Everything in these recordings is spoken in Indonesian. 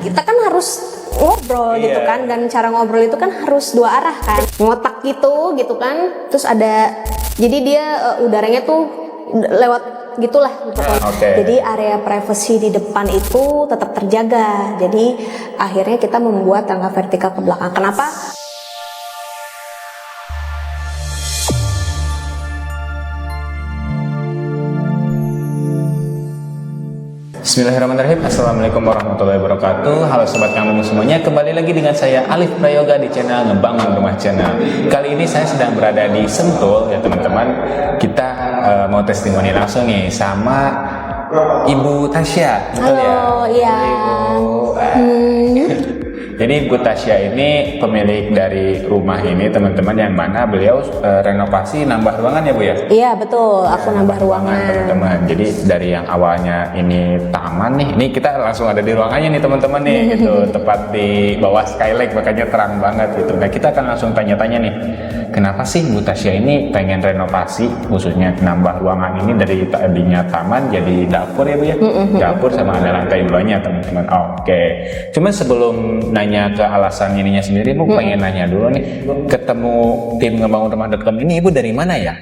kita kan harus ngobrol gitu kan, dan cara ngobrol itu kan harus dua arah kan, ngotak gitu kan, terus ada, jadi dia udaranya tuh lewat gitulah gitu kan. Jadi area privasi di depan itu tetap terjaga, jadi akhirnya kita membuat tangga vertikal ke belakang. Kenapa? Bismillahirrahmanirrahim. Assalamualaikum warahmatullahi wabarakatuh. Halo sobat kamu semuanya, kembali lagi dengan saya Alif Prayoga di channel Ngebangun Rumah Channel. Kali ini saya sedang berada di Sentul ya teman-teman. Kita mau testimoni langsung nih sama Ibu Tasya. Betul ya? Halo, iya. Jadi Bu Tasya ini pemilik dari rumah ini teman-teman, yang mana beliau renovasi nambah ruangan ya Bu ya? Iya betul, aku nambah ruangan teman-teman. Jadi dari yang awalnya ini taman nih, ini kita langsung ada di ruangannya nih teman-teman nih, gitu. Tepat di bawah skylight, makanya terang banget gitu. Nah kita akan langsung tanya-tanya nih, kenapa sih Bu Tasya ini pengen renovasi, khususnya nambah ruangan ini dari tadinya taman jadi dapur ya Bu ya? Dapur sama ada lantai 2-nya teman-teman. Oke. Cuman sebelum nanya ke alasan ininya sendiri, Bu pengen nanya dulu nih, ketemu tim ngebangunrumah.com ini Ibu dari mana ya?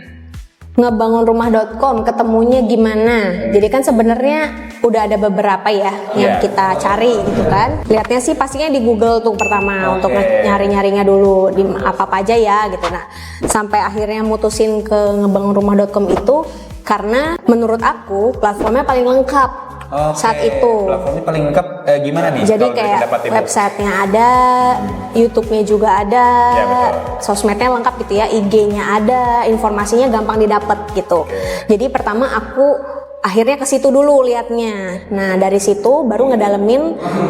Ngebangunrumah.com ketemunya gimana? Jadi kan sebenarnya udah ada beberapa ya yang kita cari gitu kan. Lihatnya sih pastinya di Google tuh pertama, untuk nyari-nyarinya dulu di apa aja ya gitu. Nah, sampai akhirnya mutusin ke ngebangunrumah.com itu karena menurut aku platformnya paling lengkap. Saat itu platformnya paling lengkap gimana nih? Jadi kayak websitenya ada, YouTube-nya juga ada, sosmednya lengkap gitu ya, IG-nya ada, informasinya gampang didapat gitu. Jadi pertama aku akhirnya ke situ dulu liatnya. Nah dari situ baru ngedalemin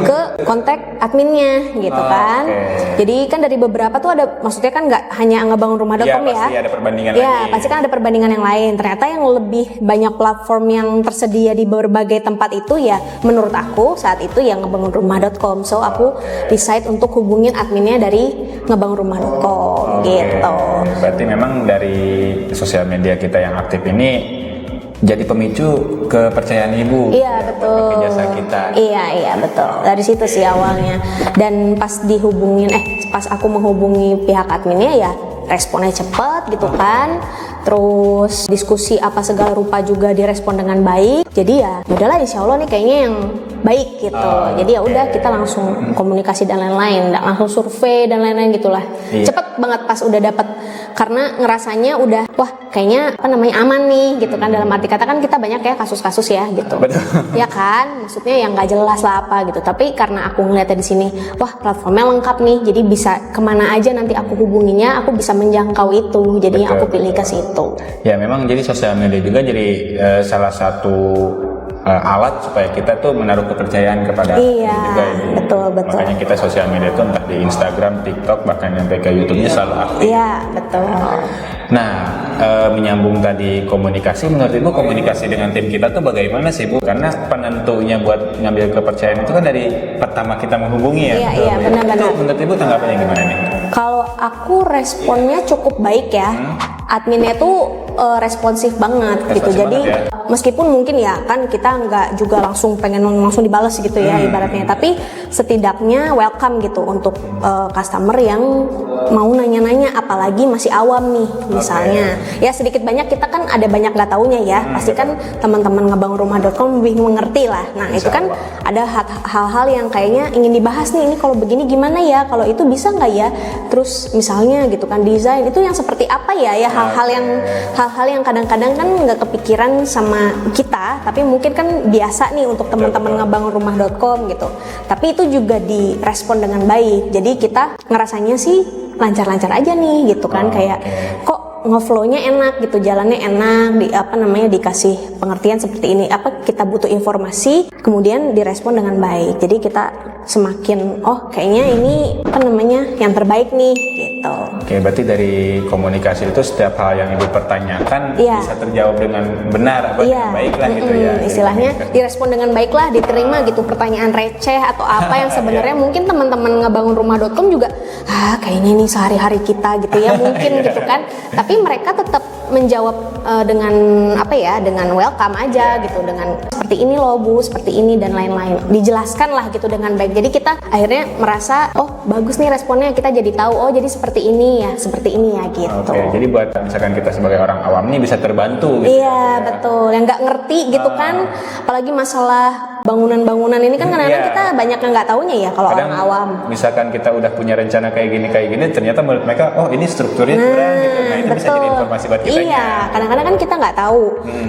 ke kontak adminnya gitu kan. Jadi kan dari beberapa tuh ada, maksudnya kan nggak hanya ngebangunrumah.com ya. Pasti ada perbandingan ya, lagi. pasti kan ada perbandingan yang lain. Ternyata yang lebih banyak platform yang tersedia di berbagai tempat itu ya, menurut aku saat itu yang ngebangunrumah.com. So aku decide untuk hubungin adminnya dari ngebangunrumah.com gitu. Berarti memang dari sosial media kita yang aktif ini jadi pemicu kepercayaan Ibu. Iya betul. Pakai jasa kita. Iya betul. Dari situ sih awalnya. Dan pas pas aku menghubungi pihak adminnya ya responnya cepet gitu kan. Terus diskusi apa segala rupa juga direspon dengan baik. Jadi ya udahlah, insya Allah nih kayaknya yang baik gitu. Jadi ya udah kita langsung komunikasi dan lain-lain, langsung survei dan lain-lain gitulah. Cepet banget pas udah dapet, karena ngerasanya udah wah kayaknya aman nih gitu kan. Dalam arti kata kan kita banyak ya kasus-kasus ya gitu. Betul. Ya kan, maksudnya yang nggak jelas lah apa gitu. Tapi karena aku ngeliatnya di sini, wah platformnya lengkap nih, jadi bisa kemana aja nanti aku hubunginya, aku bisa menjangkau itu. Jadinya aku pilih ke situ. Ya memang jadi sosial media juga jadi salah satu alat supaya kita tuh menaruh kepercayaan kepada juga ini. Betul. Makanya kita sosial media itu entah di Instagram, TikTok, bahkan sampai ke YouTube-nya selalu aktif. Iya betul. Nah, menyambung tadi komunikasi, menurut Ibu komunikasi dengan tim kita tuh bagaimana sih Bu? Karena penentunya buat ngambil kepercayaan itu kan dari pertama kita menghubungi ya. Iya benar-benar. Itu menurut Ibu tanggapannya gimana nih? Kalau aku responnya cukup baik ya. Adminnya tuh responsif banget gitu. Jadi meskipun mungkin ya kan kita nggak juga langsung pengen langsung dibalas gitu ya ibaratnya, tapi setidaknya welcome gitu untuk customer yang mau nanya-nanya, apalagi masih awam nih misalnya. Ya sedikit banyak kita kan ada banyak nggak taunya ya. Pasti kan teman-teman ngebangunrumah.com lebih mengerti lah. Nah itu kan ada hal-hal yang kayaknya ingin dibahas nih, ini kalau begini gimana ya, kalau itu bisa nggak ya, terus misalnya gitu kan desain itu yang seperti apa ya, hal-hal yang kadang-kadang kan nggak kepikiran sama kita, tapi mungkin kan biasa nih untuk teman-teman ngebangunrumah.com gitu. Tapi itu juga direspon dengan baik. Jadi kita ngerasanya sih lancar-lancar aja nih gitu kan, kayak kok ngeflow-nya enak gitu, jalannya enak, dikasih pengertian seperti ini, kita butuh informasi, kemudian direspon dengan baik. Jadi kita semakin kayaknya ini yang terbaik nih gitu. Oke, berarti dari komunikasi itu setiap hal yang Ibu pertanyakan bisa terjawab dengan benar, dengan baik lah gitu ya. Istilahnya direspon dengan baik lah, diterima gitu, pertanyaan receh atau apa yang sebenarnya mungkin teman-teman ngebangunrumah.com juga kayaknya ini sehari-hari kita gitu ya mungkin gitu kan. Tapi mereka tetap menjawab dengan apa ya, dengan welcome aja gitu, dengan seperti ini loh Bu, seperti ini dan lain-lain, dijelaskan lah gitu dengan baik. Jadi kita akhirnya merasa oh bagus nih responnya, kita jadi tahu oh jadi seperti ini ya gitu. Oke, jadi buat misalkan kita sebagai orang awam nih bisa terbantu gitu. Iya betul, yang nggak ngerti gitu kan, apalagi masalah bangunan-bangunan ini kan kadang-kadang kita banyak yang nggak taunya ya kalau orang awam. Misalkan kita udah punya rencana kayak gini, ternyata menurut mereka oh ini strukturnya kurang gitu. Nah itu bisa jadi informasi buat kita. Iya, kadang-kadang kan kita nggak tahu,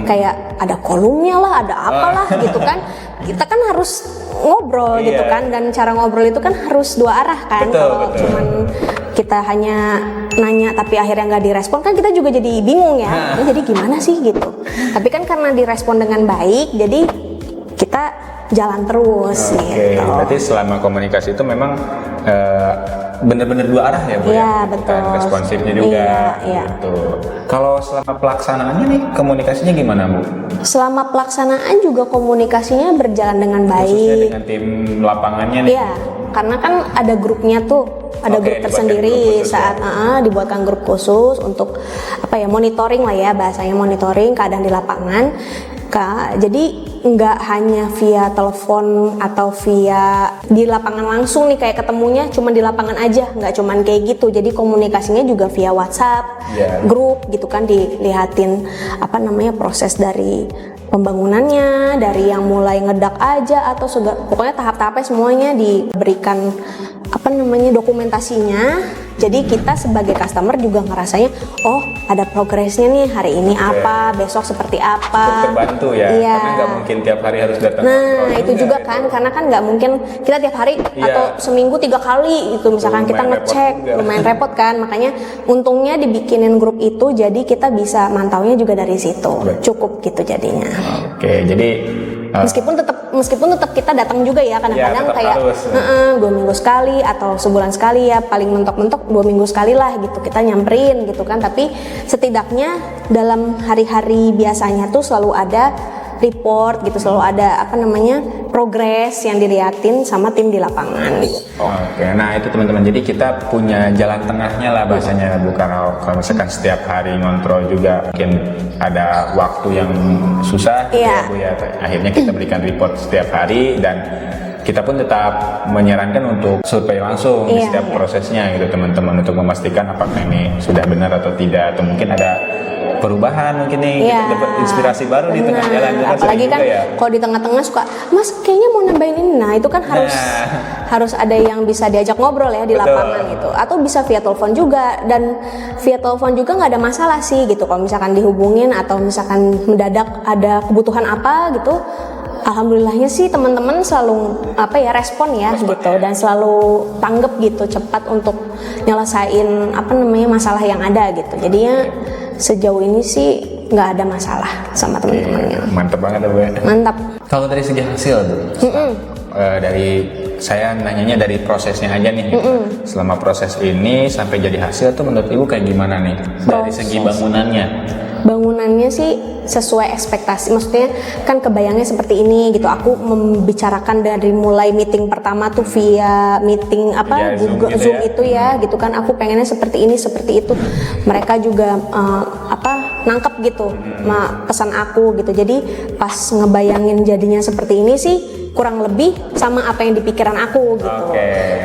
kayak ada kolomnya lah, ada apalah gitu kan. Kita kan harus ngobrol gitu kan, dan cara ngobrol itu kan harus dua arah kan. Kalau cuman kita hanya nanya tapi akhirnya nggak direspon kan kita juga jadi bingung ya. Jadi gimana sih gitu. Tapi kan karena direspon dengan baik, jadi kita jalan terus gitu. Berarti selama komunikasi itu memang benar-benar dua arah ya Bu? Iya betul. Responsifnya juga. Gitu. Kalau selama pelaksanaannya nih komunikasinya gimana Bu? Selama pelaksanaan juga komunikasinya berjalan dengan baik. Khususnya dengan tim lapangannya nih? Iya, karena kan ada grupnya tuh, ada grup tersendiri saat dibuatkan grup khusus untuk apa ya, monitoring lah ya, bahasanya monitoring keadaan di lapangan. Jadi nggak hanya via telepon atau via di lapangan langsung nih kayak ketemunya cuma di lapangan aja, nggak cuman kayak gitu. Jadi komunikasinya juga via WhatsApp, grup gitu kan, dilihatin apa namanya proses dari pembangunannya, dari yang mulai ngedak aja atau pokoknya tahap-tahapnya semuanya diberikan apa namanya dokumentasinya. Jadi kita sebagai customer juga ngerasanya oh ada progresnya nih, hari ini apa, besok seperti apa. Terbantu ya, karena nggak mungkin tiap hari harus datang. Nah itu juga kan, karena kan nggak mungkin kita tiap hari atau seminggu 3 kali gitu misalkan kita ngecek, lumayan repot kan. Makanya untungnya dibikinin grup itu, jadi kita bisa mantaunya juga dari situ. Cukup gitu jadinya. Oke, jadi meskipun tetap kita datang juga ya kadang-kadang kayak 2 minggu sekali atau sebulan sekali ya, paling mentok-mentok 2 minggu sekali lah gitu kita nyamperin gitu kan. Tapi setidaknya dalam hari-hari biasanya tuh selalu ada report gitu, selalu ada apa namanya progres yang diliatin sama tim di lapangan gitu. Oke, nah itu teman-teman, jadi kita punya jalan tengahnya lah bahasanya, bukan kalau misalkan setiap hari ngontrol juga mungkin ada waktu yang susah gitu ya Bu ya. Akhirnya kita berikan report setiap hari dan kita pun tetap menyarankan untuk survei langsung di setiap prosesnya gitu teman-teman, untuk memastikan apakah ini sudah benar atau tidak, atau mungkin ada perubahan mungkin nih, kita dapat inspirasi baru di tengah jalan. Apalagi kan kalau di tengah-tengah suka Mas kayaknya mau nambahin ini, nah itu kan harus ada yang bisa diajak ngobrol ya di lapangan gitu, atau bisa via telepon juga. Dan via telepon juga nggak ada masalah sih gitu, kalau misalkan dihubungin atau misalkan mendadak ada kebutuhan apa gitu. Alhamdulillahnya sih teman-teman selalu respon ya gitu, dan selalu tanggap gitu, cepat untuk nyelesain apa namanya masalah yang ada gitu. Jadinya sejauh ini sih nggak ada masalah sama teman-temannya. Mantap banget ya Bu ya. Mantap. Kalau dari segi hasil tuh, dari saya nanyanya dari prosesnya aja nih. Selama proses ini sampai jadi hasil tuh menurut Ibu kayak gimana nih? Dari segi bangunannya? Bangunannya sih sesuai ekspektasi, maksudnya kan kebayangnya seperti ini gitu. Aku membicarakan dari mulai meeting pertama tuh via meeting Google Zoom itu ya gitu kan, aku pengennya seperti ini seperti itu. Mereka juga nangkep gitu pesan aku gitu. Jadi pas ngebayangin jadinya seperti ini sih kurang lebih sama apa yang di pikiran aku gitu.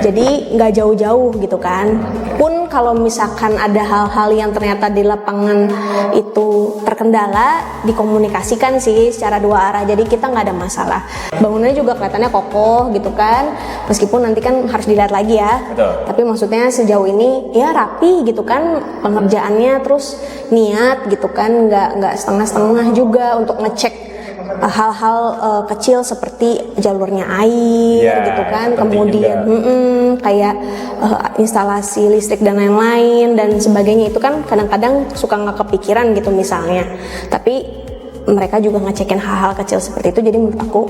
Jadi nggak jauh-jauh gitu kan. Pun kalau misalkan ada hal-hal yang ternyata di lapangan itu terkendala, dikomunikasikan sih secara dua arah. Jadi kita nggak ada masalah. Bangunannya juga kelihatannya kokoh gitu kan. Meskipun nanti kan harus dilihat lagi ya. Tapi maksudnya sejauh ini ya rapi gitu kan pengerjaannya, terus niat gitu kan, nggak setengah-setengah juga untuk ngecek hal-hal kecil seperti jalurnya air gitu kan, kemudian kayak instalasi listrik dan lain-lain dan sebagainya. Itu kan kadang-kadang suka nggak kepikiran gitu misalnya, tapi mereka juga ngecekin hal-hal kecil seperti itu. Jadi menurut aku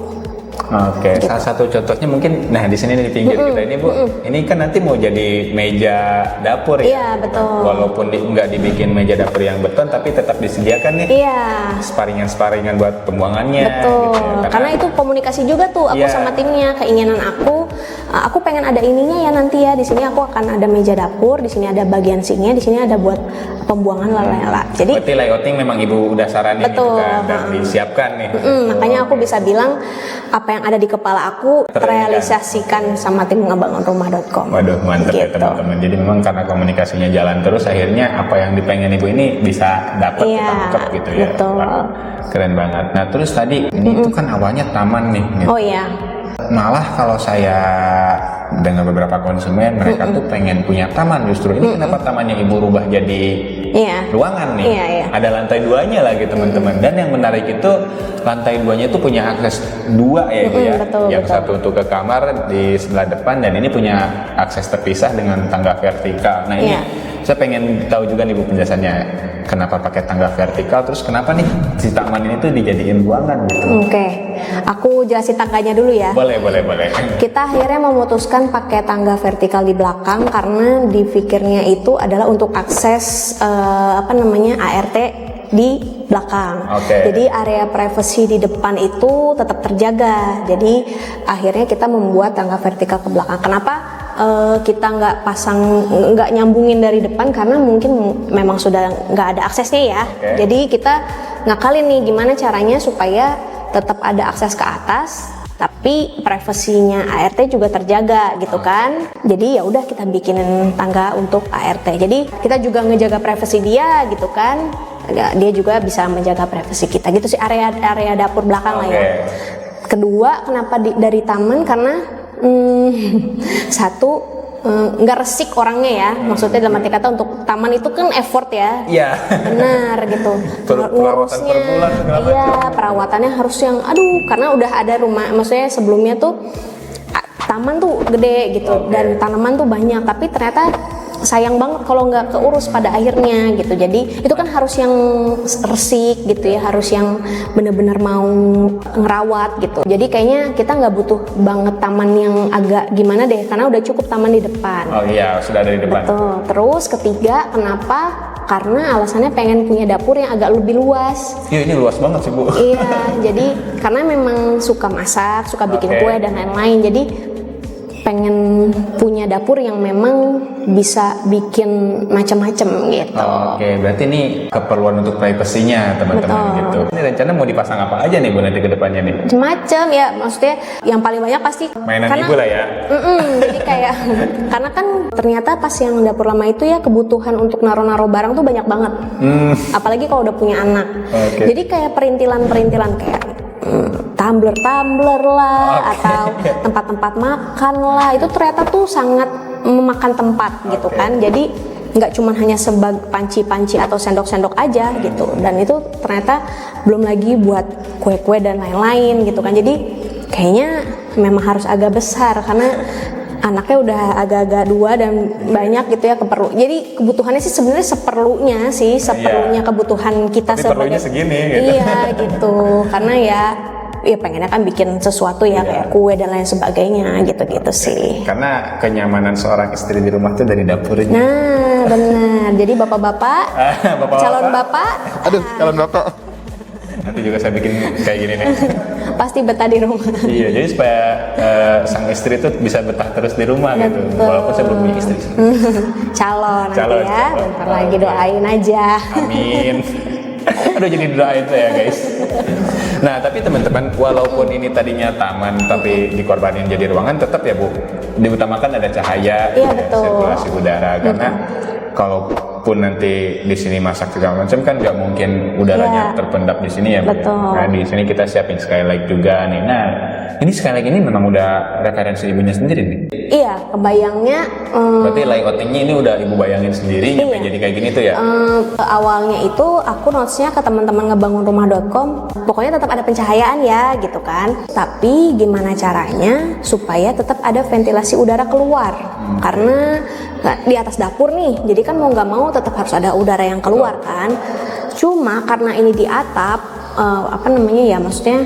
gitu. Salah satu contohnya mungkin, nah di sini di pinggir kita ini Bu, ini kan nanti mau jadi meja dapur ya. Iya betul. Walaupun nggak dibikin meja dapur yang beton, tapi tetap disediakan nih. Sparingan buat pembuangannya. Betul. Gitu ya. Karena itu komunikasi juga tuh aku sama timnya, keinginan aku aku pengen ada ininya ya nanti ya, di sini aku akan ada meja dapur, di sini ada bagian sinknya, di sini ada buat pembuangan lalala. Jadi berarti layouting memang ibu udah saranin betul, gitu kan, dan disiapkan nih. makanya aku bisa bilang apa yang ada di kepala aku terrealisasikan sama tim ngebangunrumah.com. Waduh, mantap ya Gitu. teman-teman. Jadi memang karena komunikasinya jalan terus, akhirnya apa yang dipengen ibu ini bisa dapat, Iya, ketangkep gitu ya. betul. Wah, keren banget. Nah terus tadi ini itu kan awalnya taman nih. Gitu. Oh iya. Malah kalau saya dengan beberapa konsumen, mereka tuh pengen punya taman justru. Ini kenapa tamannya ibu rubah jadi Iya. ruangan nih? Iya, iya. Ada lantai 2-nya lagi teman-teman. Dan yang menarik itu lantai 2-nya itu punya akses 2 ya ibu ya. betul, Yang betul. satu untuk ke kamar di sebelah depan, dan ini punya akses terpisah dengan tangga vertikal. Nah ini Iya. saya pengen tahu juga nih bu penjelasannya, kenapa pakai tangga vertikal, terus kenapa nih si taman ini tuh dijadiin ruangan gitu? Oke, aku jelasin tangganya dulu ya. Boleh. Kita akhirnya memutuskan pakai tangga vertikal di belakang karena dipikirnya itu adalah untuk akses ART di belakang. Oke. Jadi area privacy di depan itu tetap terjaga. Jadi akhirnya kita membuat tangga vertikal ke belakang. Kenapa kita nggak nyambungin dari depan? Karena mungkin memang sudah nggak ada aksesnya ya. Oke. Jadi kita ngakalin nih gimana caranya supaya tetap ada akses ke atas, tapi privasinya ART juga terjaga gitu kan. Jadi ya udah kita bikinin tangga untuk ART. Jadi kita juga ngejaga privasi dia gitu kan. Dia juga bisa menjaga privasi kita gitu sih, area dapur belakang lah ya. Kedua, kenapa dari taman? Karena satu nggak resik orangnya ya, maksudnya dalam arti kata untuk taman itu kan effort ya. Iya. Benar gitu. Perawatan per bulan segala macam. Iya, perawatannya harus yang karena udah ada rumah, maksudnya sebelumnya tuh taman tuh gede gitu. Oke. Dan tanaman tuh banyak, tapi ternyata sayang banget kalau nggak keurus pada akhirnya gitu. Jadi itu kan harus yang resik gitu ya, harus yang benar-benar mau ngerawat gitu. Jadi kayaknya kita nggak butuh banget taman yang agak gimana deh, karena udah cukup taman di depan. Oh iya, sudah ada di depan. Betul. Terus ketiga, kenapa? Karena alasannya pengen punya dapur yang agak lebih luas. Iya, ini luas banget sih bu. Iya, jadi karena memang suka masak, suka bikin Oke. kue dan lain-lain. Jadi pengen punya dapur yang memang bisa bikin macam-macam gitu. Oke, berarti ini keperluan untuk privasinya teman-teman Betul. gitu. Ini rencana mau dipasang apa aja nih bu nanti ke depannya nih? Macam ya, maksudnya yang paling banyak pasti Mainan ibu lah ya. Jadi kayak karena kan ternyata pas yang dapur lama itu ya kebutuhan untuk naro-naro barang tuh banyak banget. Apalagi kalau udah punya anak. Oke. Jadi kayak perintilan-perintilan kayak tumbler-tumbler lah atau tempat-tempat makan lah, itu ternyata tuh sangat memakan tempat gitu kan. Jadi nggak cuma hanya sebagai panci-panci atau sendok-sendok aja gitu, dan itu ternyata belum lagi buat kue-kue dan lain-lain gitu kan. Jadi kayaknya memang harus agak besar karena anaknya udah agak-agak 2 dan banyak gitu ya Jadi kebutuhannya sih sebenarnya seperlunya kebutuhan kita Tapi perlunya segini gitu. Iya gitu. Karena ya pengennya kan bikin sesuatu ya kayak kue dan lain sebagainya gitu-gitu sih. Karena kenyamanan seorang istri di rumah tuh dari dapurnya. Nah, benar. Jadi bapak-bapak, calon bapak, Aduh, calon bapak. Nanti juga saya bikin kayak gini nih. pasti betah di rumah. Iya, jadi supaya sang istri tuh bisa betah terus di rumah gitu. Betul. Walaupun saya belum punya istri. Calon nanti Calon. ya. Bentar lagi doain aja. Amin. Aduh, jadi doain tuh ya guys. Nah, tapi teman-teman, walaupun ini tadinya taman tapi dikorbanin jadi ruangan, tetap ya Bu, diutamakan ada cahaya, Iya, ada betul. sirkulasi udara, karena kalaupun nanti di sini masak segala macam kan nggak mungkin udaranya Iya. terpendam di sini ya Bu. Betul. Nah, di sini kita siapin skylight juga nih. Nah, ini skylight ini memang udah referensi ibunya sendiri nih. Iya, kebayangnya Berarti layoutingnya ini udah ibu bayangin sendiri nyampe Iya. jadi kayak gini tuh ya. awalnya itu aku notesnya ke teman-teman ngebangunrumah.com, pokoknya tetap ada pencahayaan ya gitu kan, tapi gimana caranya supaya tetap ada ventilasi udara keluar, karena di atas dapur nih, jadi kan mau nggak mau tetap harus ada udara yang keluar kan. Cuma karena ini di atap, maksudnya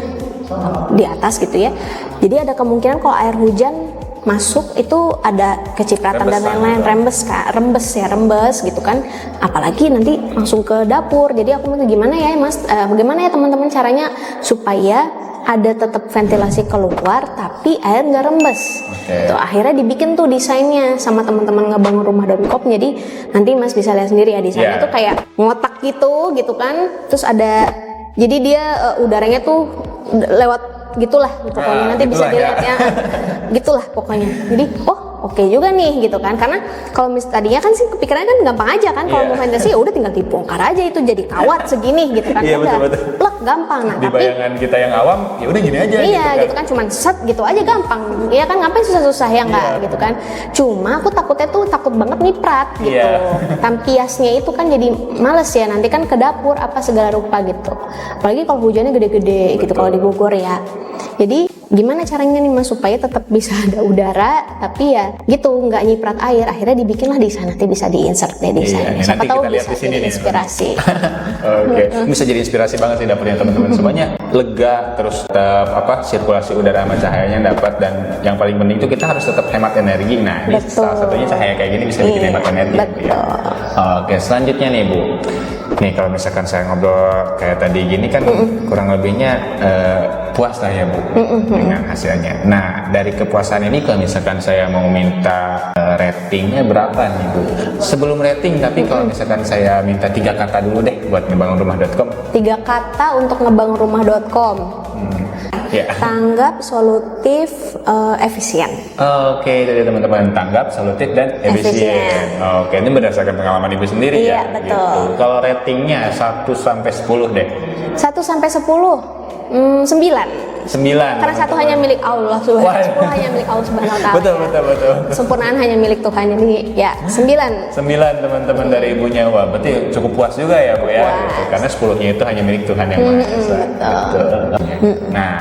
di atas gitu ya, jadi ada kemungkinan kalau air hujan masuk itu ada kecipratan dan Rembesan lain-lain, gitu. rembes gitu kan, apalagi nanti langsung ke dapur. Jadi aku mikir gimana ya mas, bagaimana ya teman-teman caranya supaya ada tetap ventilasi keluar tapi air nggak rembes. Tuh akhirnya dibikin tuh desainnya sama teman-teman ngebangunrumah.com. Jadi nanti Mas bisa lihat sendiri ya desainnya tuh kayak ngotak gitu kan. Terus ada jadi dia udaranya tuh lewat gitulah pokoknya nanti bisa dilihat ya. Gitulah pokoknya. Jadi oke juga nih gitu kan, karena kalau tadinya kan sih kepikirannya kan gampang aja kan kalau mau ventilasi ya udah tinggal dibongkar aja itu jadi kawat segini gitu kan, udah plek gampang. Nah di bayangan kita yang awam ya udah gini aja gitu kan cuman set gitu aja gampang ya kan, ngapain susah-susah ya enggak gitu kan. Cuma aku takutnya tuh takut banget niprat gitu. Tampiasnya itu kan jadi males ya, nanti kan ke dapur apa segala rupa gitu, apalagi kalau hujannya gede-gede gitu kalau di Bogor ya. Jadi gimana caranya nih Mas supaya tetap bisa ada udara tapi ya gitu nggak nyiprat air. Akhirnya dibikinlah di sana, nanti bisa diinsert deh desainnya. Siapa tahu bisa jadi inspirasi. Oke, bisa jadi inspirasi banget sih dapurnya teman-teman semuanya. Lega, terus tetap sirkulasi udara sama cahayanya dapat, dan yang paling penting itu kita harus tetap hemat energi. Nah, ini salah satunya cahaya kayak gini bisa bikin hemat energi. Ya. Oke, selanjutnya nih Bu. Nih kalau misalkan saya ngobrol kayak tadi gini kan kurang lebihnya puas lah ya Bu dengan hasilnya. Nah dari kepuasan ini kalau misalkan saya mau minta ratingnya berapa nih Bu? Sebelum rating tapi kalau misalkan saya minta 3 kata dulu deh buat ngebangunrumah.com. 3 kata untuk ngebangunrumah.com. Tanggap, solutif, efisien. Oke, jadi teman-teman tanggap, solutif dan efisien. Oke, ini berdasarkan pengalaman Ibu sendiri ya. Iya, betul. Gitu. Kalau ratingnya 1 sampai 10 deh. 1 sampai 10, 9. 9. Karena 1 hanya milik Allah Subhanahu 10 hanya milik Allah Subhanahu wa taala. Betul. Kesempurnaan hanya milik Tuhan. Jadi ya 9. 9 teman-teman dari Ibunya. Wah, berarti cukup puas juga ya Bu ya. Gitu. Karena 10-nya itu hanya milik Tuhan yang Maha Esa. Betul. Nah,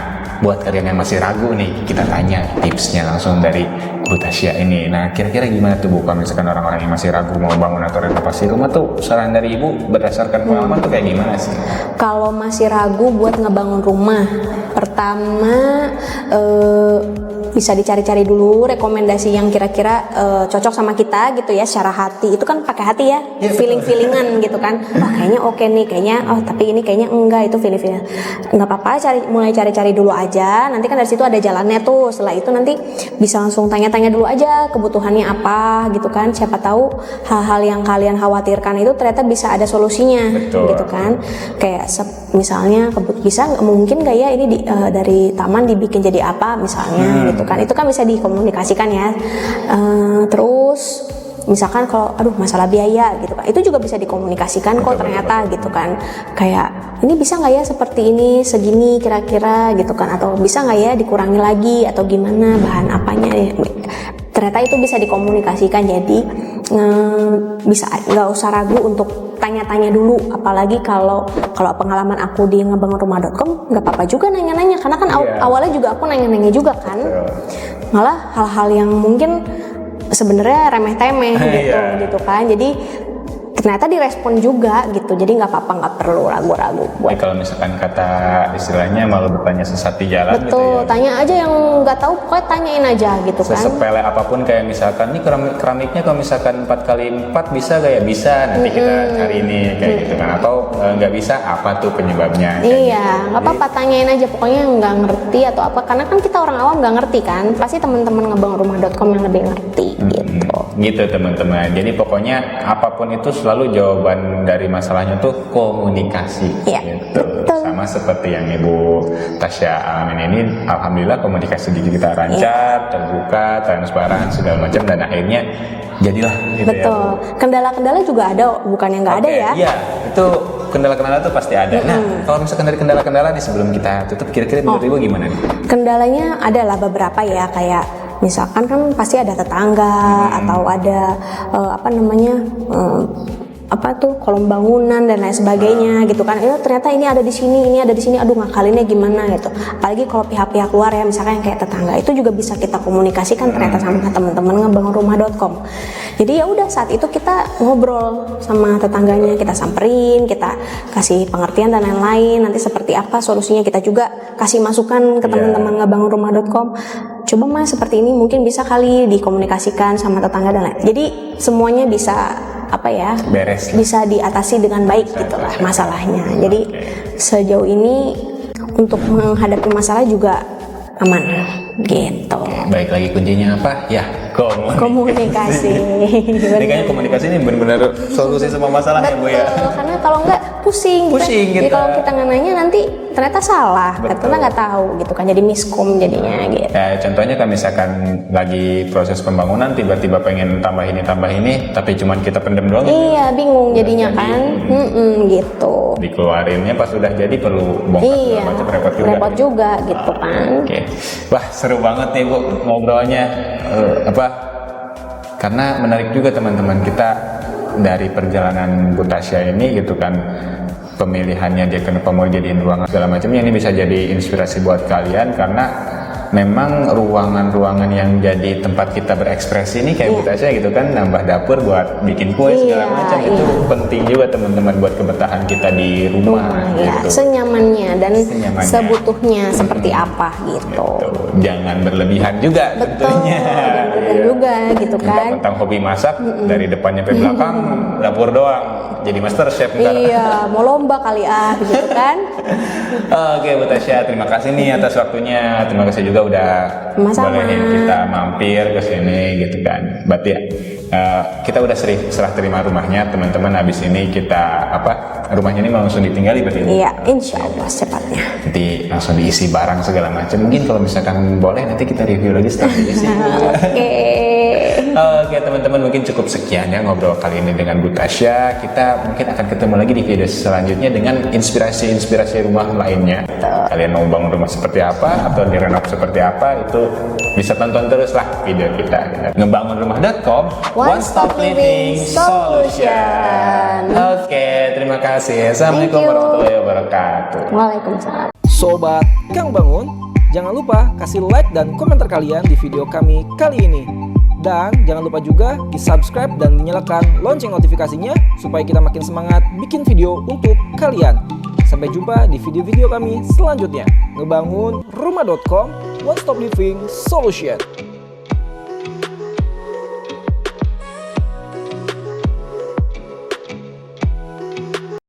buat kalian yang masih ragu nih, kita tanya tipsnya langsung dari Bu Tasya ini. Nah, kira-kira gimana tuh Bu kalau misalkan orang-orang yang masih ragu mau bangun atau renovasi rumah tuh, saran dari Ibu berdasarkan pengalaman tuh kayak gimana sih? Kalau masih ragu buat ngebangun rumah, pertama bisa dicari-cari dulu rekomendasi yang kira-kira cocok sama kita gitu ya, secara hati. Itu kan pakai hati ya, feeling-feelingan gitu kan. Kayaknya oke nih, kayaknya tapi ini kayaknya enggak, itu feeling-feeling. Enggak apa-apa, mulai cari-cari dulu aja. Nanti kan dari situ ada jalannya tuh. Setelah itu nanti bisa langsung tanya-tanya dulu aja kebutuhannya apa gitu kan. Siapa tahu hal-hal yang kalian khawatirkan itu ternyata bisa ada solusinya. Betul. Gitu kan. Kayak misalnya bisa mungkin nggak ya ini dari taman dibikin jadi apa misalnya gitu kan. Itu kan bisa dikomunikasikan ya. Terus misalkan kalau masalah biaya gitu kan, itu juga bisa dikomunikasikan kok ternyata gitu kan. Kayak ini bisa nggak ya seperti ini segini kira-kira gitu kan, atau bisa nggak ya dikurangi lagi atau gimana bahan apanya ya. Ternyata itu bisa dikomunikasikan, jadi bisa nggak usah ragu untuk tanya-tanya dulu. Apalagi kalau pengalaman aku di ngebangunrumah.com nggak apa-apa juga nanya-nanya, karena kan awalnya juga aku nanya-nanya juga kan. Malah hal-hal yang mungkin sebenarnya remeh-temeh gitu kan. Jadi ternyata direspon juga gitu. Jadi nggak apa-apa, nggak perlu ragu-ragu buat. Kalau misalkan kata istilahnya malu bertanya sesat di jalan. Betul, gitu ya. Tanya aja yang nggak tahu, pokoknya tanyain aja gitu kan. Sesepele apapun, kayak misalkan nih keramiknya kalau misalkan 4x4 bisa gak ya? Bisa, nanti kita cari ini kayak gitu kan. Atau nggak bisa, apa tuh penyebabnya? Iya, nggak apa-apa, tanyain aja pokoknya nggak ngerti atau apa. Karena kan kita orang awam nggak ngerti kan. Pasti teman-teman ngebangunrumah.com yang lebih ngerti gitu. Gitu teman-teman. Jadi pokoknya apapun itu selalu jawaban dari masalahnya tuh komunikasi. Gitu. Betul. Sama seperti yang Ibu Tasya alamin ini, alhamdulillah komunikasi kita lancar, terbuka, transparan segala macam, dan akhirnya jadilah gitu. Betul. Ya, kendala-kendala juga ada, bukan yang nggak ada ya. Iya, itu kendala-kendala tuh pasti ada. Nah, kalau misalkan dari kendala-kendala nih sebelum kita tutup, kira-kira menurut Ibu gimana nih? Kendalanya adalah beberapa ya, kayak misalkan kan pasti ada tetangga atau ada kolom bangunan dan lain sebagainya gitu kan. Ternyata ini ada di sini, aduh ngakalinnya gimana gitu. Apalagi kalau pihak-pihak luar ya, misalkan yang kayak tetangga, itu juga bisa kita komunikasikan ternyata sama teman-teman ngebangunrumah.com. Jadi ya udah, saat itu kita ngobrol sama tetangganya, kita samperin, kita kasih pengertian dan lain-lain. Nanti seperti apa solusinya, kita juga kasih masukan ke teman-teman ngebangunrumah.com. Coba Mas seperti ini mungkin bisa kali dikomunikasikan sama tetangga dan lain. Jadi semuanya bisa beres, bisa diatasi dengan baik gitulah masalahnya. Jadi sejauh ini untuk menghadapi masalah juga aman gitu. Baik lagi kuncinya apa? Ya, Komunikasi. Ini kayaknya komunikasi ini benar-benar solusi semua masalah ya Bu ya. Betul, karena kalau enggak pusing Pusing Jadi kita. kalau kita nggak nanya nanti ternyata salah, Betul. kita nggak tahu gitu kan, jadi miskom jadinya gitu. Ya, contohnya kalau misalkan lagi proses pembangunan tiba-tiba pengen tambah ini, tapi cuman kita pendem doang. Iya, bingung jadinya jadi. kan, gitu. Dikeluarinnya pas sudah jadi perlu bongkar Iya, segala macam, repot juga. repot juga gitu kan. Oke, wah seru banget nih Bu ngobrolnya. Karena menarik juga teman-teman kita dari perjalanan Bu Tasya ini gitu kan, pemilihannya dia kenapa mau jadiin ruangan segala macamnya, ini bisa jadi inspirasi buat kalian karena memang ruangan-ruangan yang jadi tempat kita berekspresi ini kayak Bu Tasya gitu kan, nambah dapur buat bikin kue segala macam, itu penting juga teman-teman buat kebetahan kita di rumah Ya, gitu. senyamannya dan Senyamannya. sebutuhnya seperti apa gitu. Gitu. Jangan berlebihan juga Betul, tentunya. dan berbeda juga gitu kan. Tentang hobi masak dari depannya sampai belakang dapur doang, jadi master chef ntar. Iya, mau lomba kali gitu kan. Oke Bu Tasya, terima kasih nih atas waktunya. Terima kasih juga udah Sama-sama. bolehin kita mampir ke sini gitu kan. Berarti ya, kita udah serah terima rumahnya teman-teman. Habis ini kita rumahnya ini langsung ditinggali berarti. Iya, insya Allah secepatnya. Nanti langsung diisi barang segala macam. Mungkin kalau misalkan boleh nanti kita review lagi setelah diisi. Oke. Oke teman-teman, mungkin cukup sekian ya ngobrol kali ini dengan Bu Tasya. Kita mungkin akan ketemu lagi di video selanjutnya dengan inspirasi rumah lainnya. Kalian mau bangun rumah seperti apa atau direnov seperti apa, itu bisa tonton terus lah video kita. Ngebangunrumah.com, one stop living solution. Oke, terima kasih. Assalamualaikum Thank you. warahmatullahi wabarakatuh. Waalaikumsalam. Sobat Kang Bangun, jangan lupa kasih like dan komentar kalian di video kami kali ini. Dan jangan lupa juga di subscribe dan dinyalakan lonceng notifikasinya supaya kita makin semangat bikin video untuk kalian. Sampai jumpa di video-video kami selanjutnya. Ngebangunrumah.com, one stop living solution.